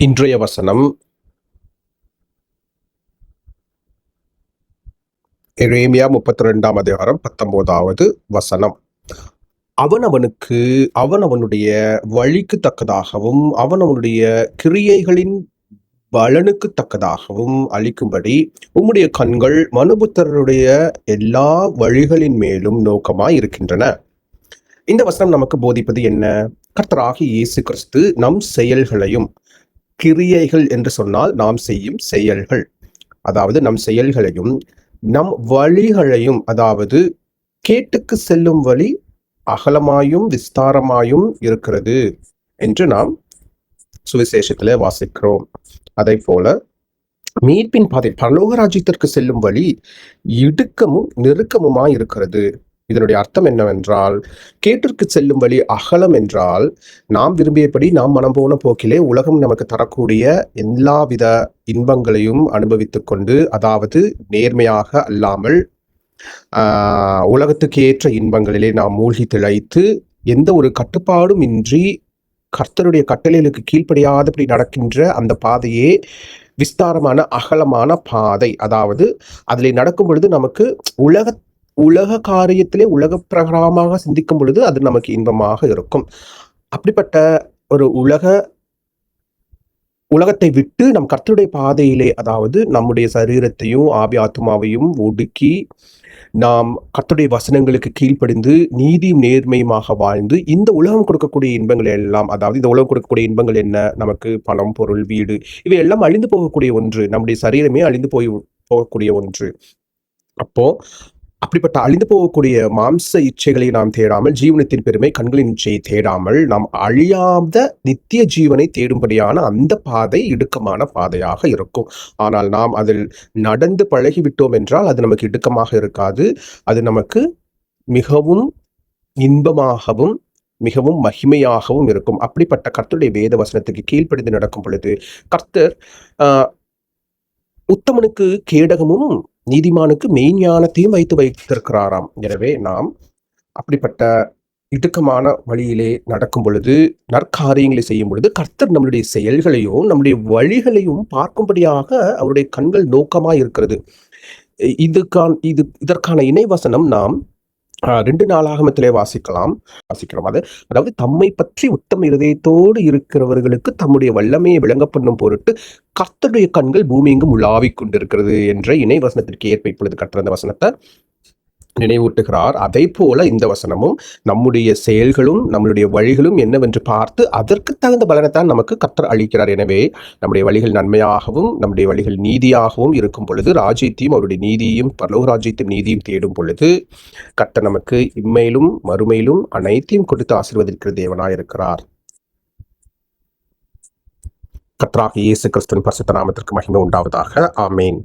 இன்றைய வசனம் எரேமியா 32ஆம் அதிகாரம் 19வது வசனம். அவனவனுக்கு அவனவனுடைய வழிக்கு தக்கதாகவும் அவனவனுடைய கிரியைகளின் பலனுக்கு தக்கதாகவும் அளிக்கும்படி உம்முடைய கண்கள் மனுபுத்திரருடைய எல்லா வழிகளின் மேலும் நோக்கமாய் இருக்கின்றன. இந்த வசனம் நமக்கு போதிப்பது என்ன? கர்த்தராகிய இயேசு கிறிஸ்து நம் செயல்களையும், கிரியைகள் என்று சொன்னால் நாம் செய்யும் செயல்கள், அதாவது நம் செயல்களையும் நம் வழிகளையும், அதாவது கேட்டுக்கு செல்லும் வழி அகலமாயும் விஸ்தாரமாயும் இருக்கிறது என்று நாம் சுவிசேஷத்திலே வாசிக்கிறோம். அதை போல மீட்பின் பாதை, பரலோக ராஜ்யத்திற்கு செல்லும் வழி இடுக்கமும் நெருக்கமுமாய் இருக்கிறது. இதனுடைய அர்த்தம் என்னவென்றால், கேட்டிற்கு செல்லும் வழி அகலம் என்றால் நாம் விரும்பியபடி நாம் மனம் போன போக்கிலே உலகம் நமக்கு தரக்கூடிய எல்லாவித இன்பங்களையும் அனுபவித்துக் கொண்டு, அதாவது நேர்மையாக அல்லாமல் உலகத்துக்கு ஏற்ற இன்பங்களிலே நாம் மூழ்கி திளைத்து எந்த ஒரு கட்டுப்பாடும் இன்றி கர்த்தருடைய கட்டளைகளுக்கு கீழ்ப்படியாதபடி நடக்கின்ற அந்த பாதையே விஸ்தாரமான அகலமான பாதை. அதாவது அதில் நடக்கும் பொழுது நமக்கு உலக காரியத்திலே உலக பிரகாரமாக சிந்திக்கும் பொழுது அது நமக்கு இன்பமாக இருக்கும். அப்படிப்பட்ட ஒரு உலகத்தை விட்டு நம் கர்த்தருடைய பாதையிலே, அதாவது நம்முடைய சரீரத்தையும் ஆவி ஆத்மாவையும் ஒடுக்கி நாம் கர்த்தருடைய வசனங்களுக்கு கீழ்ப்படிந்து நீதியும் நேர்மையுமாக வாழ்ந்து இந்த உலகம் கொடுக்கக்கூடிய இன்பங்கள் எல்லாம், அதாவது இந்த உலகம் கொடுக்கக்கூடிய இன்பங்கள் என்ன? நமக்கு பணம், பொருள், வீடு, இவை எல்லாம் அழிந்து போகக்கூடிய ஒன்று. நம்முடைய சரீரமே அழிந்து போகக்கூடிய ஒன்று. அப்போ அப்படிப்பட்ட அழிந்து போகக்கூடிய மாம்ச இச்சைகளை நாம் தேடாமல், ஜீவனத்தின் பெருமை கண்களின் இச்சையை தேடாமல், நாம் அழியாத நித்திய ஜீவனை தேடும்படியான அந்த பாதை இடுக்கமான பாதையாக இருக்கும். ஆனால் நாம் அதில் நடந்து பழகிவிட்டோம் என்றால் அது நமக்கு இடுக்கமாக இருக்காது. அது நமக்கு மிகவும் இன்பமாகவும் மிகவும் மகிமையாகவும் இருக்கும். அப்படிப்பட்ட கர்த்தருடைய வேத வசனத்துக்கு கீழ்ப்படிந்து நடக்கும் பொழுது கர்த்தர் உத்தமனுக்கு கேடகமும் நீதிமானுக்கு மெய்ஞானத்தையும் வைத்திருக்கிறாராம். எனவே நாம் அப்படிப்பட்ட இடுக்கமான வழியிலே நடக்கும் பொழுது, நற்காரியங்களை செய்யும் பொழுது கர்த்தர் நம்மளுடைய செயல்களையும் நம்முடைய வழிகளையும் பார்க்கும்படியாக அவருடைய கண்கள் நோக்கமாய் இருக்கிறது. இதற்கான இணைவசனம் நாம் 2 நாளாகமத்திலே வாசிக்கிறோம். அதாவது தம்மை பற்றி உத்தம இருதயத்தோடு இருக்கிறவர்களுக்கு தம்முடைய வல்லமையை விளங்க பண்ணும் பொருட்டு கர்த்தருடைய கண்கள் பூமி எங்கும் உலாவிக் கொண்டிருக்கிறது என்ற இணை வசனத்திற்கு ஏற்ப இப்பொழுது கர்த்தர் அந்த வசனத்தை நினைவூட்டுகிறார். அதை போல இந்த வசனமும் நம்முடைய செயல்களும் நம்மளுடைய வழிகளும் என்னவென்று பார்த்து அதற்கு தகுந்த பலனைத்தான் நமக்கு கர்த்தர் அளிக்கிறார். எனவே நம்முடைய வழிகள் நன்மையாகவும் நம்முடைய வழிகள் நீதியாகவும் இருக்கும் பொழுது, ராஜ்யத்தையும் அவருடைய நீதியும் பரலோக ராஜ்யத்தையும் நீதியும் தேடும் பொழுது கர்த்தர் நமக்கு இம்மையிலும் மறுமையிலும் அனைத்தையும் கொடுத்து ஆசீர்வதிக்கிற தேவனாயிருக்கிறார். கர்த்தராகிய இயேசு கிறிஸ்துவின் பரிசுத்த நாமத்திற்கு மகிமை உண்டாவதாக. ஆமேன்.